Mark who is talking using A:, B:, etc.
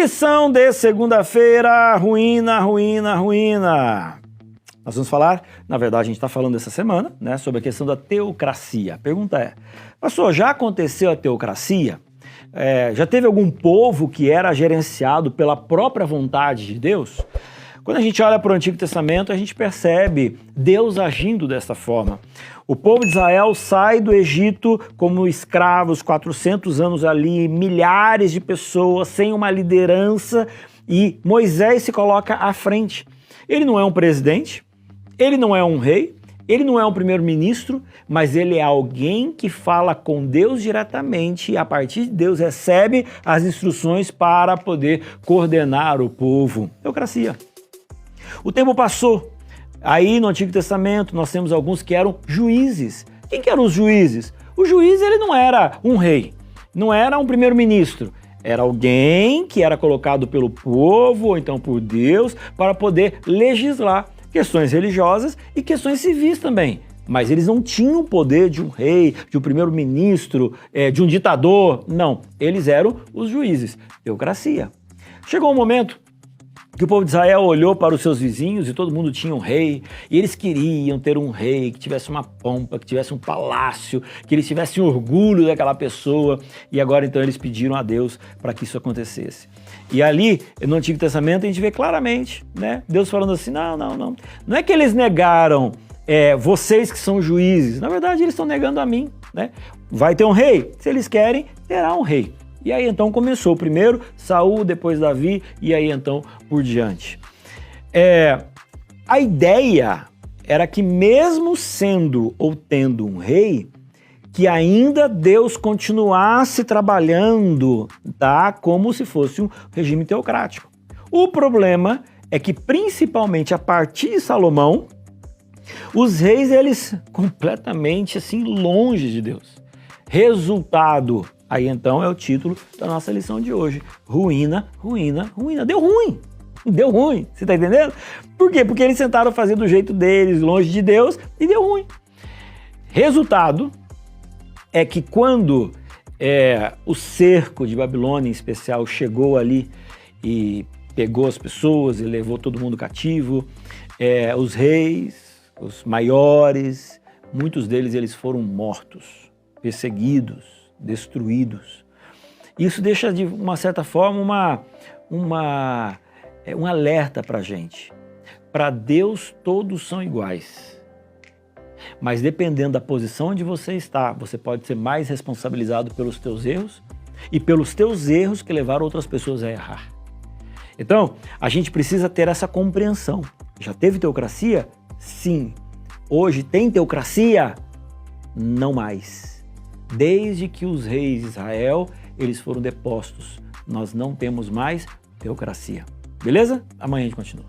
A: Lição de segunda-feira, ruína, ruína, ruína. Nós vamos falar, na verdade a gente está falando essa semana, né, sobre a questão da teocracia. A pergunta é, pastor, já aconteceu a teocracia? Já teve algum povo que era gerenciado pela própria vontade de Deus? Quando a gente olha para o Antigo Testamento, a gente percebe Deus agindo dessa forma. O povo de Israel sai do Egito como escravos, 400 anos ali, milhares de pessoas, sem uma liderança, e Moisés se coloca à frente. Ele não é um presidente, ele não é um rei, ele não é um primeiro-ministro, mas ele é alguém que fala com Deus diretamente e a partir de Deus recebe as instruções para poder coordenar o povo. Teocracia. O tempo passou. Aí no Antigo Testamento nós temos alguns que eram juízes. Quem que eram os juízes? O juiz ele não era um rei, não era um primeiro-ministro. Era alguém que era colocado pelo povo ou então por Deus para poder legislar questões religiosas e questões civis também. Mas eles não tinham o poder de um rei, de um primeiro-ministro, de um ditador. Não, eles eram os juízes. Teocracia. Chegou um momento que o povo de Israel olhou para os seus vizinhos e todo mundo tinha um rei, e eles queriam ter um rei que tivesse uma pompa, que tivesse um palácio, que eles tivessem orgulho daquela pessoa, e agora então eles pediram a Deus para que isso acontecesse. E ali, no Antigo Testamento, a gente vê claramente, né, Deus falando assim, não é que eles negaram vocês que são juízes, na verdade eles estão negando a mim, né? Vai ter um rei? Se eles querem, terá um rei. E aí então começou primeiro Saul, depois Davi e aí então por diante. A ideia era que mesmo sendo ou tendo um rei, que ainda Deus continuasse trabalhando, tá? Como se fosse um regime teocrático. O problema é que principalmente a partir de Salomão, os reis eles completamente assim longe de Deus. Resultado, aí então é o título da nossa lição de hoje. Ruína, ruína, ruína. Deu ruim. Deu ruim. Você tá entendendo? Por quê? Porque eles tentaram fazer do jeito deles, longe de Deus, e deu ruim. Resultado é que quando o cerco de Babilônia em especial chegou ali e pegou as pessoas e levou todo mundo cativo, os reis, os maiores, muitos deles eles foram mortos, perseguidos, destruídos. Isso deixa de uma certa forma um alerta para a gente. Para Deus todos são iguais, mas dependendo da posição onde você está, você pode ser mais responsabilizado pelos teus erros e pelos teus erros que levaram outras pessoas a errar. Então, a gente precisa ter essa compreensão. Já teve teocracia? Sim. Hoje tem teocracia? Não mais. Desde que os reis de Israel, eles foram depostos, nós não temos mais teocracia. Beleza? Amanhã a gente continua.